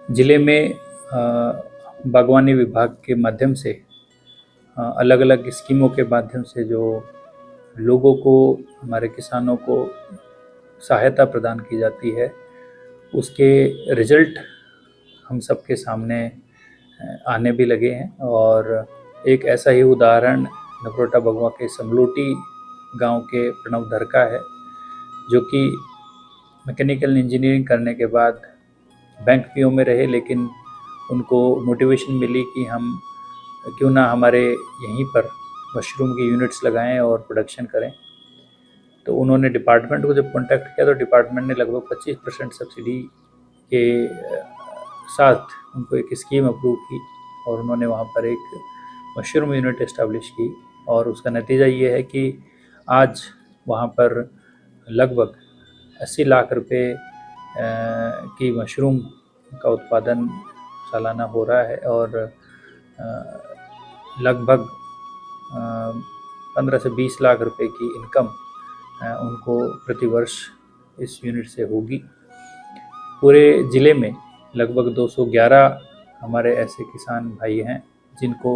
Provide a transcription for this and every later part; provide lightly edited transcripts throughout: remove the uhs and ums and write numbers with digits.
ज़िले में बागवानी विभाग के माध्यम से अलग अलग स्कीमों के माध्यम से जो लोगों को, हमारे किसानों को सहायता प्रदान की जाती है, उसके रिजल्ट हम सबके सामने आने भी लगे हैं। और एक ऐसा ही उदाहरण नगरोटा बगवा के समलोटी गांव के प्रणव धर का है, जो कि मैकेनिकल इंजीनियरिंग करने के बाद बैंक पीओ में रहे, लेकिन उनको मोटिवेशन मिली कि हम क्यों ना हमारे यहीं पर मशरूम की यूनिट्स लगाएं और प्रोडक्शन करें। तो उन्होंने डिपार्टमेंट को जब कॉन्टैक्ट किया तो डिपार्टमेंट ने लगभग 25% सब्सिडी के साथ उनको एक स्कीम अप्रूव की और उन्होंने वहाँ पर एक मशरूम यूनिट इस्टेब्लिश की। और उसका नतीजा ये है कि आज वहाँ पर लगभग 80 लाख रुपए की मशरूम का उत्पादन सालाना हो रहा है और लगभग 15 से 20 लाख रुपए की इनकम उनको प्रतिवर्ष इस यूनिट से होगी। पूरे ज़िले में लगभग 211 हमारे ऐसे किसान भाई हैं जिनको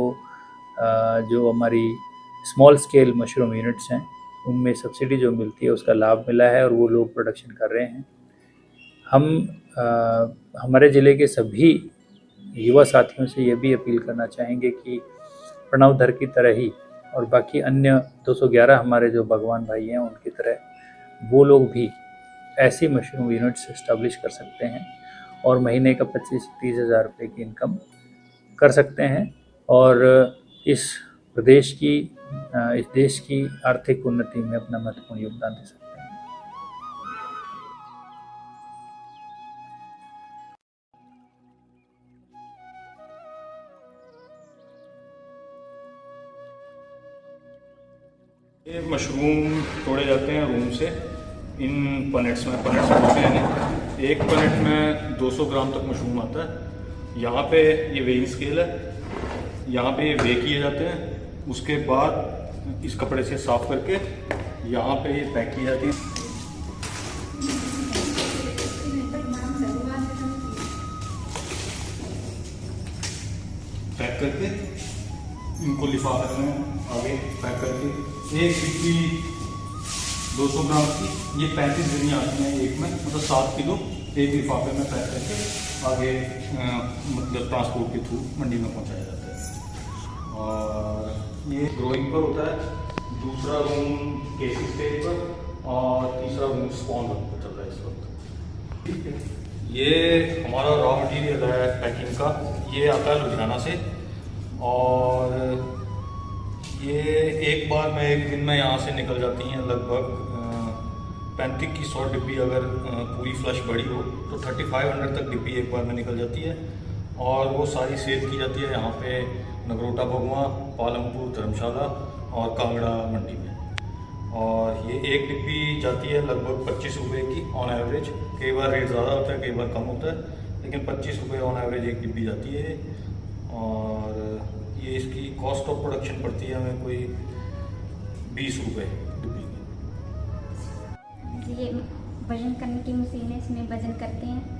जो हमारी स्मॉल स्केल मशरूम यूनिट्स हैं उनमें सब्सिडी जो मिलती है उसका लाभ मिला है और वो लोग प्रोडक्शन कर रहे हैं। हम हमारे ज़िले के सभी युवा साथियों से ये भी अपील करना चाहेंगे कि प्रणव धर की तरह ही और बाकी अन्य 211 हमारे जो बागवान भाई हैं उनकी तरह वो लोग भी ऐसी मशरूम यूनिट्स इस्टेब्लिश कर सकते हैं और महीने का 25-30 हज़ार रुपये की इनकम कर सकते हैं और इस प्रदेश की, इस देश की आर्थिक उन्नति में अपना महत्वपूर्ण योगदान दे सकते हैं। ये मशरूम तोड़े जाते हैं रूम से इन पनेट्स में बोलते हैं। एक पनेट में 200 ग्राम तक मशरूम आता है। यहाँ पे ये वेइंग स्केल है, यहाँ पे ये वे किए जाते हैं। उसके बाद इस कपड़े से साफ करके यहाँ पे ये पैक की जाती है। पैक करके इनको लिफाफे में आगे पैक करके एक डिब्बी 200 ग्राम की ये 35 गिरियाँ आती हैं एक में, मतलब 7 किलो एक लिफाफे में पैक करके आगे मतलब ट्रांसपोर्ट के थ्रू मंडी में पहुंचाया जाता है। और ये ग्रोइंग पर होता है, दूसरा रूम केसी स्टेज पर और तीसरा रूम स्पॉन पर चल रहा है इस वक्त। ठीक है, ये हमारा रॉ मटेरियल है पैकिंग का, ये आता है लुधियाना से और ये एक बार में एक दिन में यहाँ से निकल जाती हैं लगभग 35 की 100 डिब्बी। अगर पूरी फ्लश बड़ी हो तो 3500 तक डिब्बी एक बार में निकल जाती है और वो सारी सेल की जाती है यहाँ पे नगरोटा बगवा, पालमपुर, धर्मशाला और कांगड़ा मंडी में। और ये एक डिब्बी जाती है लगभग 25 रुपये की ऑन एवरेज। कई बार रेट ज़्यादा होता है, कई बार कम होता है, लेकिन 25 रुपये ऑन एवरेज एक डिब्बी जाती है। और ये इसकी कॉस्ट ऑफ प्रोडक्शन पड़ती है हमें कोई 20 रुपये डिब्बी की। ये वजन करने की मशीन है, इसमें वजन करते हैं।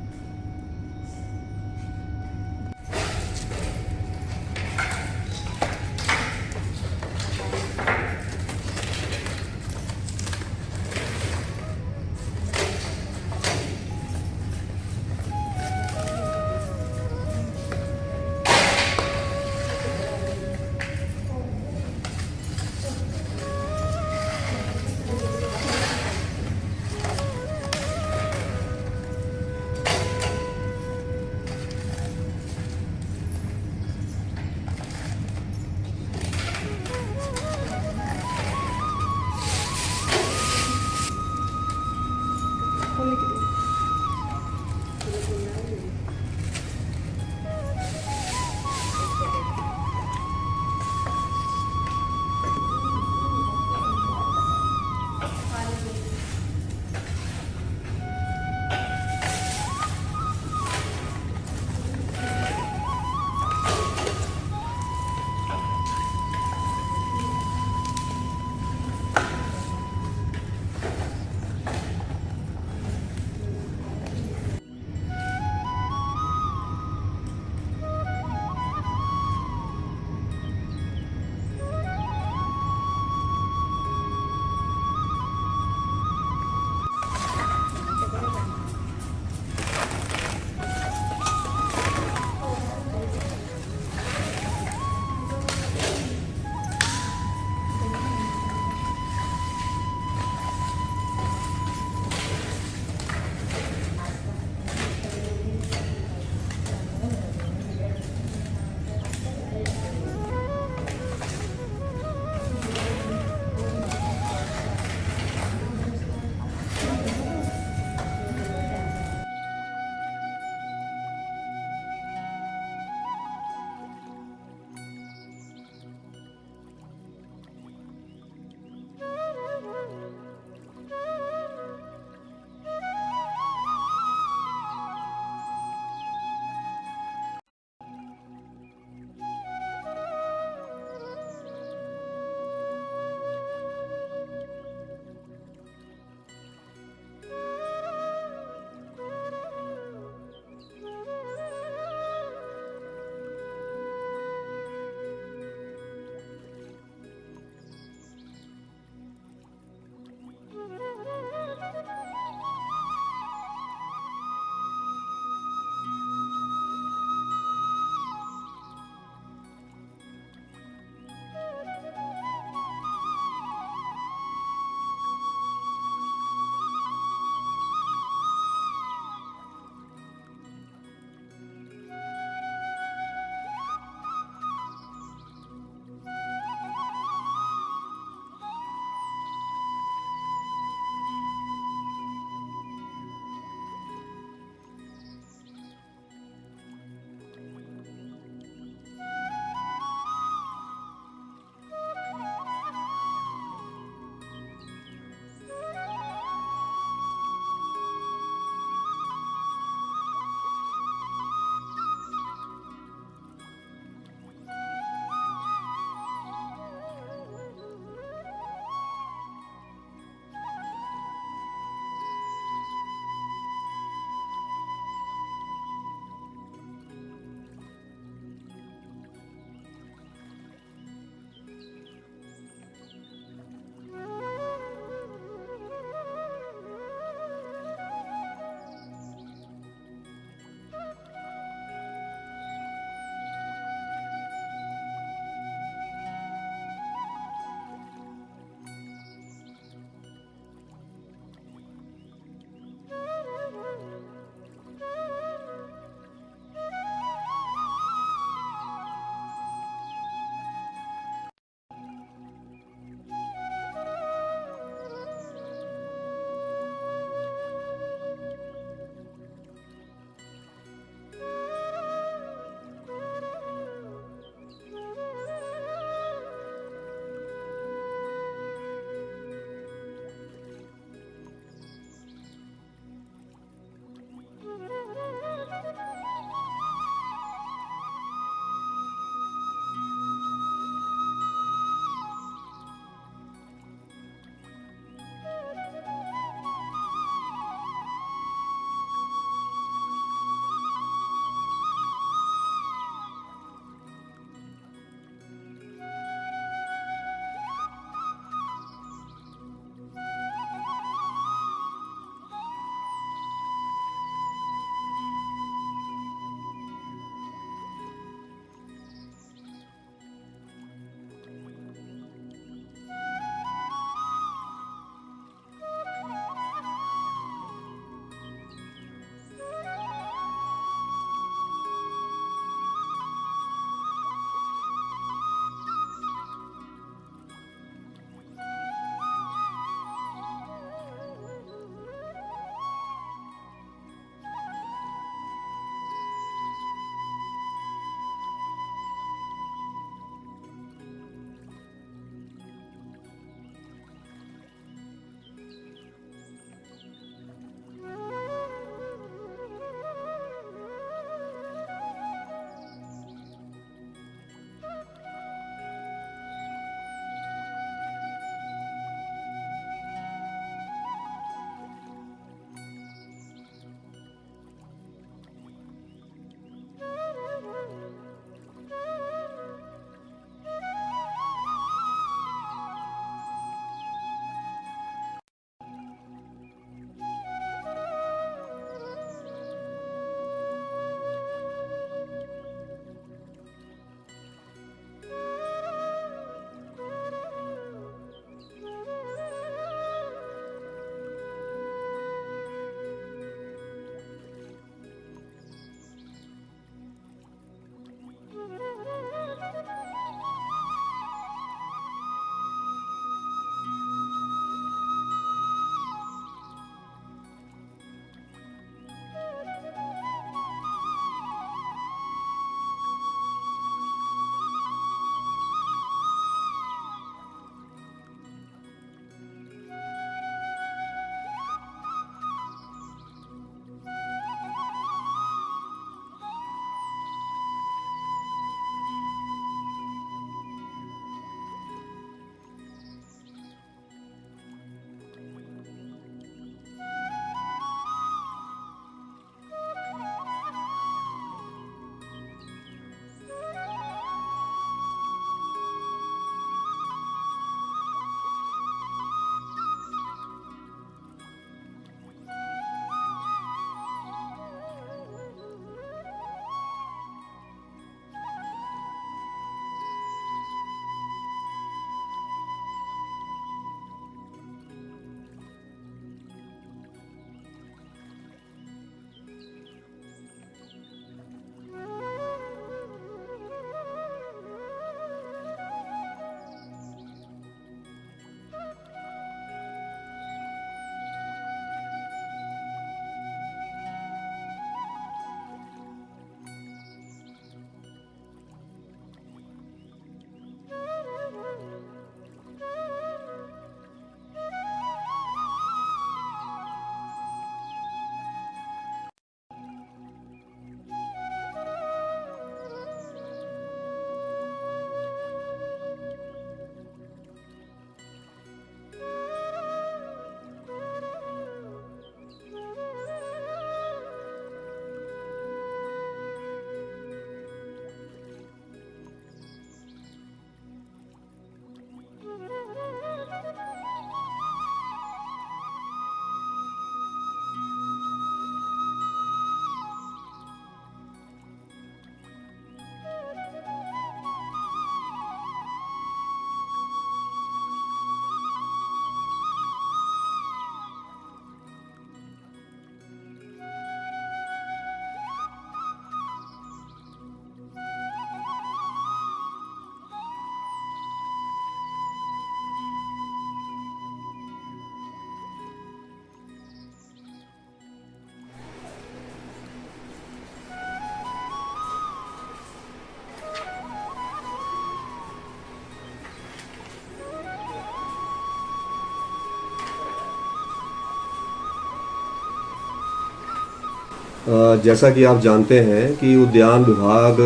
जैसा कि आप जानते हैं कि उद्यान विभाग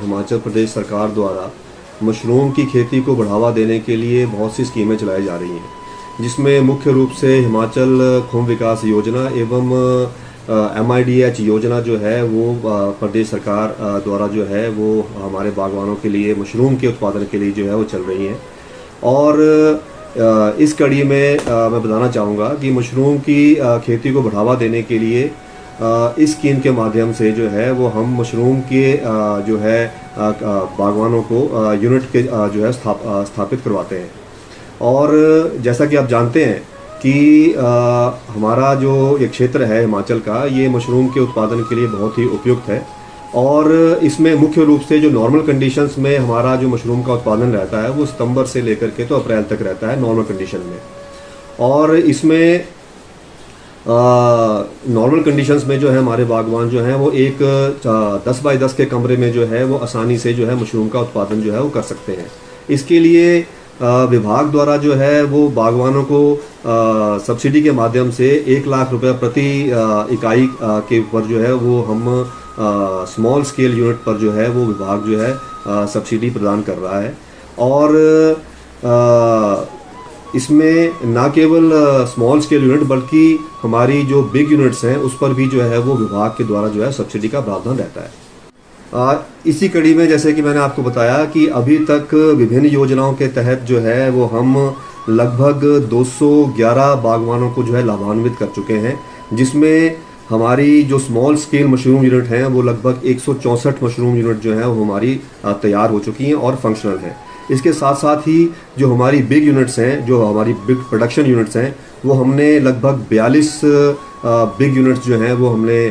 हिमाचल प्रदेश सरकार द्वारा मशरूम की खेती को बढ़ावा देने के लिए बहुत सी स्कीमें चलाई जा रही हैं, जिसमें मुख्य रूप से हिमाचल खुम्ब विकास योजना एवं MIDH योजना जो है वो प्रदेश सरकार द्वारा जो है वो हमारे बागवानों के लिए मशरूम के उत्पादन के लिए जो है वो चल रही हैं। और इस कड़ी में मैं बताना चाहूँगा कि मशरूम की खेती को बढ़ावा देने के लिए इस स्कीम के माध्यम से जो है वो हम मशरूम के जो है बागवानों को यूनिट के जो है स्थापित करवाते हैं। और जैसा कि आप जानते हैं कि हमारा जो ये क्षेत्र है हिमाचल का, ये मशरूम के उत्पादन के लिए बहुत ही उपयुक्त है। और इसमें मुख्य रूप से जो नॉर्मल कंडीशंस में हमारा जो मशरूम का उत्पादन रहता है वो सितंबर से लेकर के तो अप्रैल तक रहता है नॉर्मल कंडीशन में। और इसमें नॉर्मल कंडीशंस में जो है हमारे बागवान जो हैं वो एक 10 बाय 10 के कमरे में जो है वो आसानी से जो है मशरूम का उत्पादन जो है वो कर सकते हैं। इसके लिए विभाग द्वारा जो है वो बागवानों को सब्सिडी के माध्यम से 1 लाख रुपए प्रति इकाई के ऊपर जो है वो हम स्मॉल स्केल यूनिट पर जो है वो विभाग जो है सब्सिडी प्रदान कर रहा है। और इसमें ना केवल स्मॉल स्केल यूनिट बल्कि हमारी जो बिग यूनिट्स हैं उस पर भी जो है वो विभाग के द्वारा जो है सब्सिडी का प्रावधान रहता है। इसी कड़ी में जैसे कि मैंने आपको बताया कि अभी तक विभिन्न योजनाओं के तहत जो है वो हम लगभग 211 बागवानों को जो है लाभान्वित कर चुके हैं, जिसमें हमारी जो स्मॉल स्केल मशरूम यूनिट हैं वो लगभग 164 मशरूम यूनिट जो है वो हमारी तैयार हो चुकी हैं और फंक्शनल हैं। इसके साथ साथ ही जो हमारी बिग यूनिट्स हैं, जो हमारी बिग प्रोडक्शन यूनिट्स हैं, वो हमने लगभग 42 बिग यूनिट्स जो हैं वो हमने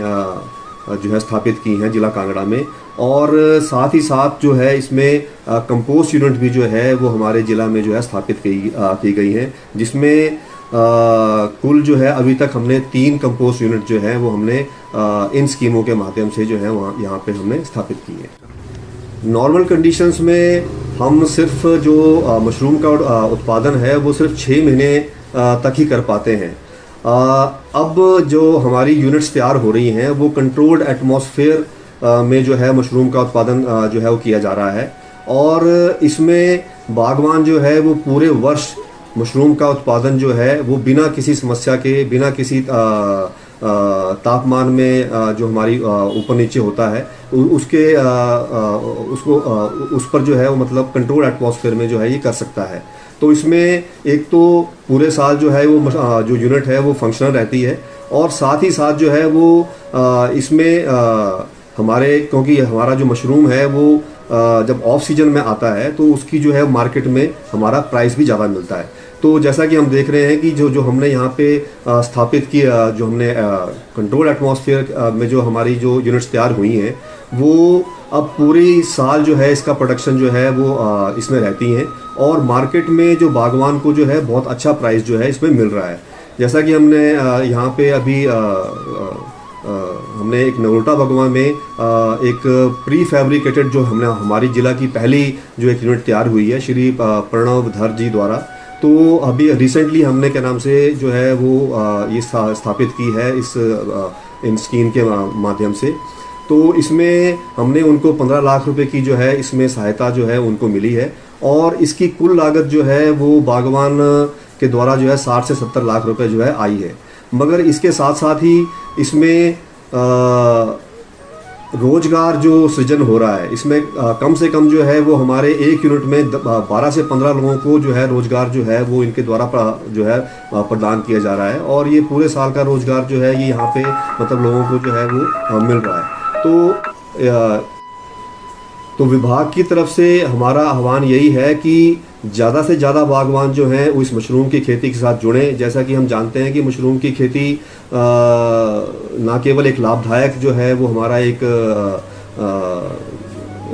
जो है स्थापित की हैं जिला कांगड़ा में। और साथ ही साथ जो है इसमें कंपोस्ट यूनिट भी जो है वो हमारे ज़िला में जो है स्थापित की गई हैं, जिसमें कुल जो है अभी तक हमने 3 कंपोस्ट यूनिट जो है वो हमने इन स्कीमों के माध्यम से जो है वहाँ यहाँ पे हमने स्थापित की है। नॉर्मल कंडीशंस में हम सिर्फ जो मशरूम का उत्पादन है वो सिर्फ 6 महीने तक ही कर पाते हैं। अब जो हमारी यूनिट्स तैयार हो रही हैं वो कंट्रोल्ड एटमॉस्फेयर में जो है मशरूम का उत्पादन जो है वो किया जा रहा है। और इसमें बागवान जो है वो पूरे वर्ष मशरूम का उत्पादन जो है वो बिना किसी समस्या के, बिना किसी तापमान में जो हमारी ऊपर नीचे होता है उसके उसको उस पर जो है वो मतलब कंट्रोल एटमॉस्फेयर में जो है ये कर सकता है। तो इसमें एक तो पूरे साल जो है वो जो यूनिट है वो फंक्शनल रहती है, और साथ ही साथ जो है वो इसमें हमारे, क्योंकि हमारा जो मशरूम है वो जब ऑफ सीजन में आता है तो उसकी जो है मार्केट में हमारा प्राइस भी ज़्यादा मिलता है। तो जैसा कि हम देख रहे हैं कि जो हमने यहाँ पे स्थापित किया, जो हमने कंट्रोल एटमॉस्फेयर में जो हमारी जो यूनिट्स तैयार हुई हैं वो अब पूरी साल जो है इसका प्रोडक्शन जो है वो इसमें रहती हैं, और मार्केट में जो बागवान को जो है बहुत अच्छा प्राइस जो है इसमें मिल रहा है। जैसा कि हमने यहाँ पे अभी हमने एक नगरोटा बागवान में एक प्री फैब्रिकेटेड जो हमने हमारी ज़िला की पहली जो एक यूनिट तैयार हुई है श्री प्रणव धर जी द्वारा, तो अभी रिसेंटली हमने क्या नाम से जो है वो ये स्थापित की है इन स्कीम के माध्यम से। तो इसमें हमने उनको 15 लाख रुपए की जो है इसमें सहायता जो है उनको मिली है, और इसकी कुल लागत जो है वो बागवान के द्वारा जो है 60 से 70 लाख रुपए जो है आई है। मगर इसके साथ साथ ही इसमें रोजगार जो सृजन हो रहा है, इसमें कम से कम जो है वो हमारे एक यूनिट में 12 से 15 लोगों को जो है रोजगार जो है वो इनके द्वारा जो है प्रदान किया जा रहा है, और ये पूरे साल का रोजगार जो है ये यहाँ पे मतलब लोगों को जो है वो मिल रहा है। तो विभाग की तरफ से हमारा आह्वान यही है कि ज़्यादा से ज़्यादा बागवान जो हैं वो इस मशरूम की खेती के साथ जुड़ें। जैसा कि हम जानते हैं कि मशरूम की खेती ना केवल एक लाभदायक जो है वो हमारा एक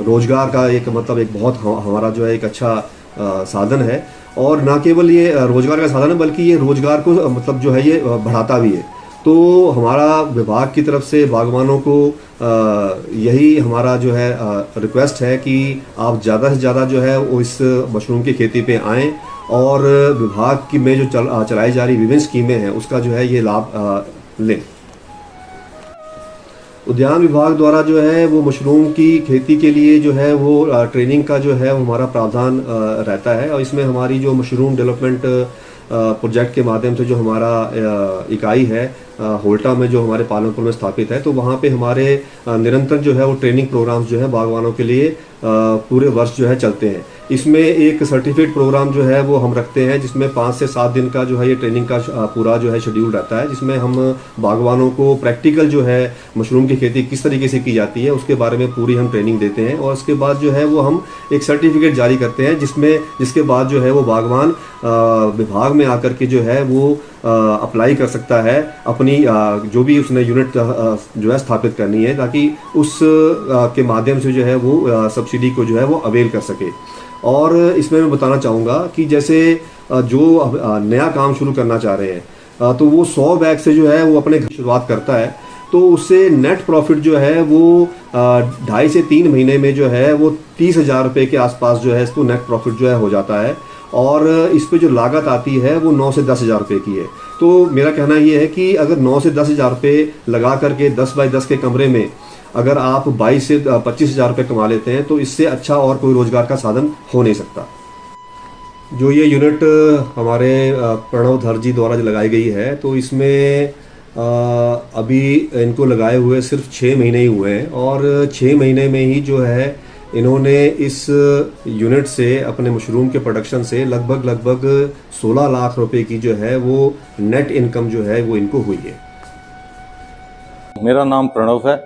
रोजगार का एक मतलब एक बहुत हमारा जो है एक अच्छा साधन है, और ना केवल ये रोजगार का साधन है बल्कि ये रोजगार को मतलब जो है ये बढ़ाता भी है। तो हमारा विभाग की तरफ से बागवानों को यही हमारा जो है रिक्वेस्ट है कि आप ज़्यादा से ज़्यादा जो है वो इस मशरूम की खेती पे आएँ, और विभाग की में जो चलाई जा रही विभिन्न स्कीमें हैं उसका जो है ये लाभ लें। उद्यान विभाग द्वारा जो है वो मशरूम की खेती के लिए जो है वो ट्रेनिंग का जो है वो हमारा प्रावधान रहता है, और इसमें हमारी जो मशरूम डेवलपमेंट प्रोजेक्ट के माध्यम से जो हमारा इकाई है होल्टा में जो हमारे पालनपुर में स्थापित है, तो वहाँ पे हमारे निरंतर जो है वो ट्रेनिंग प्रोग्राम्स जो है बागवानों के लिए पूरे वर्ष जो है चलते हैं। इसमें एक सर्टिफिकेट प्रोग्राम जो है वो हम रखते हैं, जिसमें 5 से 7 दिन का जो है ये ट्रेनिंग का पूरा जो है शेड्यूल रहता है, जिसमें हम बागवानों को प्रैक्टिकल जो है मशरूम की खेती किस तरीके से की जाती है उसके बारे में पूरी हम ट्रेनिंग देते हैं, और उसके बाद जो है वो हम एक सर्टिफिकेट जारी करते हैं, जिसके बाद जो है वो बागवान विभाग में आकर के जो है वो अप्लाई कर सकता है अपनी जो भी उसने यूनिट जो है स्थापित करनी है, ताकि उस के माध्यम से जो है वो सब्सिडी को जो है वो अवेल कर सके। और इसमें मैं बताना चाहूँगा कि जैसे जो नया काम शुरू करना चाह रहे हैं तो वो 100 बैग से जो है वो अपने घर शुरुआत करता है, तो उससे नेट प्रॉफिट जो है वो 2.5 से 3 महीने में जो है वो 30,000 रुपये के आसपास जो है इसको नेट प्रॉफिट जो है हो जाता है, और इस पे जो लागत आती है वो 9 से 10,000 रुपये की है। तो मेरा कहना ये है कि अगर 9 से 10,000 रुपये लगा करके 10 बाई 10 के कमरे में अगर आप 22 से 25,000 रुपये कमा लेते हैं, तो इससे अच्छा और कोई रोजगार का साधन हो नहीं सकता। जो ये यूनिट हमारे प्रणव धर जी द्वारा जो लगाई गई है, तो इसमें अभी इनको लगाए हुए सिर्फ 6 महीने ही हुए हैं, और 6 महीने में ही जो है इन्होंने इस यूनिट से अपने मशरूम के प्रोडक्शन से लगभग 16 लाख रुपए की जो है वो नेट इनकम जो है वो इनको हुई है। मेरा नाम प्रणव है।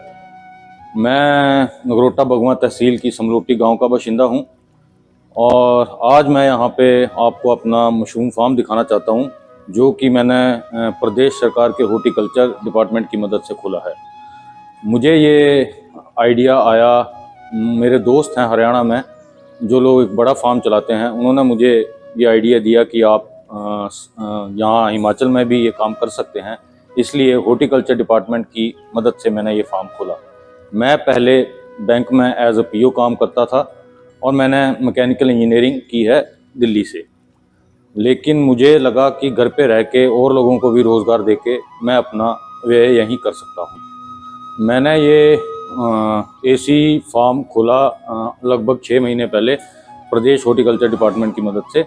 मैं नगरोटा बगवां तहसील की समलोटी गांव का बाशिंदा हूं, और आज मैं यहां पे आपको अपना मशरूम फार्म दिखाना चाहता हूं, जो कि मैंने प्रदेश सरकार के हॉर्टिकल्चर डिपार्टमेंट की मदद से खोला है। मुझे ये आइडिया आया, मेरे दोस्त हैं हरियाणा में जो लोग एक बड़ा फार्म चलाते हैं, उन्होंने मुझे ये आइडिया दिया कि आप यहाँ हिमाचल में भी ये काम कर सकते हैं, इसलिए हॉर्टिकल्चर डिपार्टमेंट की मदद से मैंने ये फार्म खोला। मैं पहले बैंक में एज अ पीओ काम करता था, और मैंने मैकेनिकल इंजीनियरिंग की है दिल्ली से, लेकिन मुझे लगा कि घर पे रह के और लोगों को भी रोज़गार देके मैं अपना व्यय यहीं कर सकता हूँ। मैंने ये एसी फार्म खोला लगभग 6 महीने पहले प्रदेश हॉर्टिकल्चर डिपार्टमेंट की मदद से,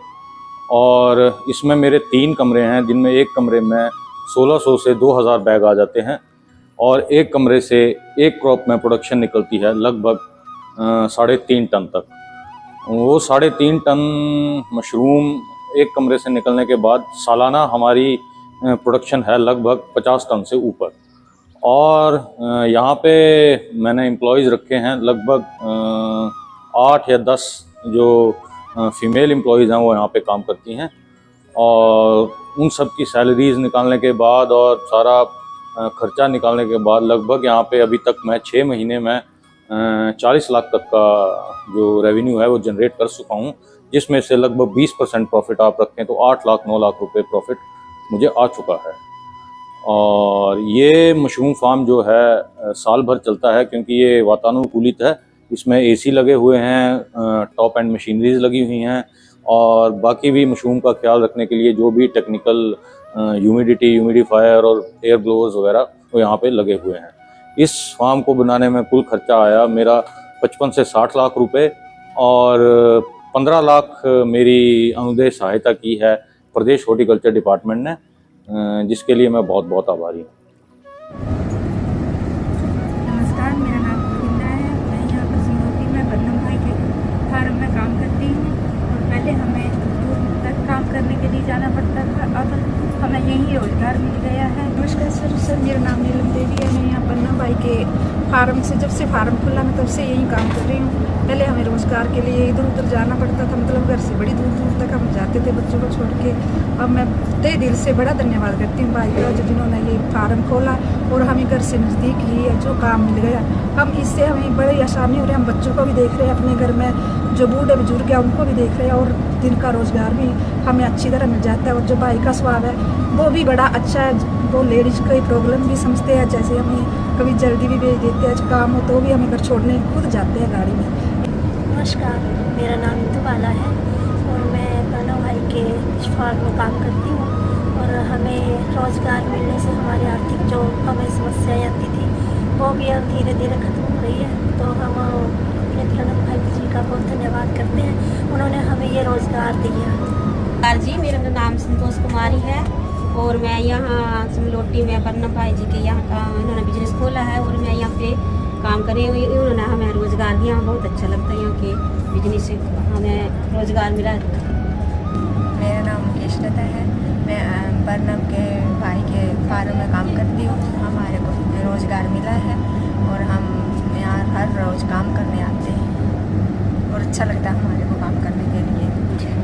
और इसमें मेरे 3 कमरे हैं, जिनमें एक कमरे में 1600 से 2000 बैग आ जाते हैं, और एक कमरे से एक क्रॉप में प्रोडक्शन निकलती है लगभग 3.5 टन तक। वो 3.5 टन मशरूम एक कमरे से निकलने के बाद सालाना हमारी प्रोडक्शन है लगभग 50 टन से ऊपर। और यहाँ पे मैंने एम्प्लॉयज़ रखे हैं लगभग 8 या 10 जो फीमेल एम्प्लॉयज़ हैं वो यहाँ पे काम करती हैं, और उन सब की सैलरीज़ निकालने के बाद और सारा खर्चा निकालने के बाद लगभग यहाँ पे अभी तक मैं 6 महीने में 40 लाख तक का जो रेवेन्यू है वो जनरेट कर चुका हूँ, जिसमें से लगभग 20% प्रॉफिट आप रखें तो 8 लाख 9 लाख रुपए प्रॉफिट मुझे आ चुका है। और ये मशरूम फार्म जो है साल भर चलता है, क्योंकि ये वातानुकूलित है, इसमें एसी लगे हुए हैं, टॉप एंड मशीनरीज लगी हुई हैं, और बाकी भी मशरूम का ख्याल रखने के लिए जो भी टेक्निकल ह्यूमिडिफायर और एयर ब्लोअर्स वगैरह वो यहाँ पे लगे हुए हैं। इस फार्म को बनाने में कुल खर्चा आया मेरा 55 से 60 लाख रुपए, और 15 लाख मेरी अनुदान सहायता की है प्रदेश हॉर्टिकल्चर डिपार्टमेंट ने, जिसके लिए मैं बहुत बहुत आभारी हूँ। नमस्कार, मेरा नाम गोविंदा है। मैं यहाँ पर सिंगोटी में बन्नम भाई के फार्म में काम करती हूँ, और पहले हमें दूर तक काम करने के लिए जाना पड़ता था, अब हमें यहीं रोजगार मिल गया है। नमस्कार सर, मेरा नाम नीलम देवी है। मैं यहाँ बन्नम भाई के फार्म से जब से फार्म खुला मैं तब से यहीं काम कर रही हूँ। पहले हमें रोज़गार के लिए इधर उधर जाना पड़ता था, मतलब घर से बड़ी दूर दूर तक हम जाते थे बच्चों को छोड़ के। अब मैं तहे दिल से बड़ा धन्यवाद करती हूँ भाई का, जिन्होंने ये फार्म खोला और हमें घर से नज़दीक ही जो काम मिल गया। हम इससे हमें बड़ी आसानी हो रही है, हम बच्चों को भी देख रहे हैं, अपने घर में जो बूढ़े बुजुर्ग हैं उनको भी देख रहे हैं, और दिन का रोज़गार भी हमें अच्छी तरह मिल जाता है। और जो भाई का स्वभाव है वो भी बड़ा अच्छा है, वो लेडीज़ का प्रॉब्लम भी समझते हैं, जैसे हमें कभी जल्दी भी भेज देते हैं, काम हो तो भी हमें घर छोड़ने खुद जाते हैं गाड़ी में। नमस्कार, मेरा नाम इंदु बाला है, और मैं प्रणव भाई के फार्म में काम करती हूँ। और हमें रोज़गार मिलने से हमारी आर्थिक जो हमें समस्याएं आती थी वो भी अब धीरे धीरे खत्म हो रही है, तो हम अपने प्रणव भाई जी का बहुत धन्यवाद करते हैं, उन्होंने हमें ये रोज़गार दिया। जी, मेरा नाम संतोष कुमारी है और मैं यहाँ समलोटी में प्रणव भाई जी के यहाँ का इन्होंने बिजनेस खोला है और मैं यहाँ पे काम कर रही हूँ। उन्होंने हमें रोज़गार दिया, बहुत अच्छा लगता है यहाँ के बिजनेस से हमें रोज़गार मिला। मेरा नाम मुकेश लता है, मैं प्रणव के भाई के फार्म में काम करती हूँ। हमारे को रोज़गार मिला है और हम यहाँ हर रोज़ काम करने आते हैं और अच्छा लगता है हमारे को काम करने के लिए।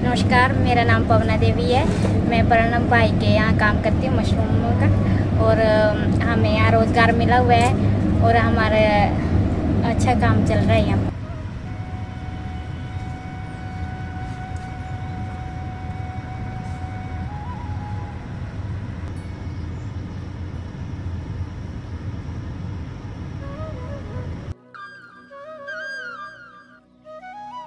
नमस्कार, मेरा नाम पवना देवी है, मैं प्रणव भाई के यहाँ काम करती हूँ मशरूम का, और हमें यहाँ रोज़गार मिला हुआ है और हमारा अच्छा काम चल रहा है यहाँ।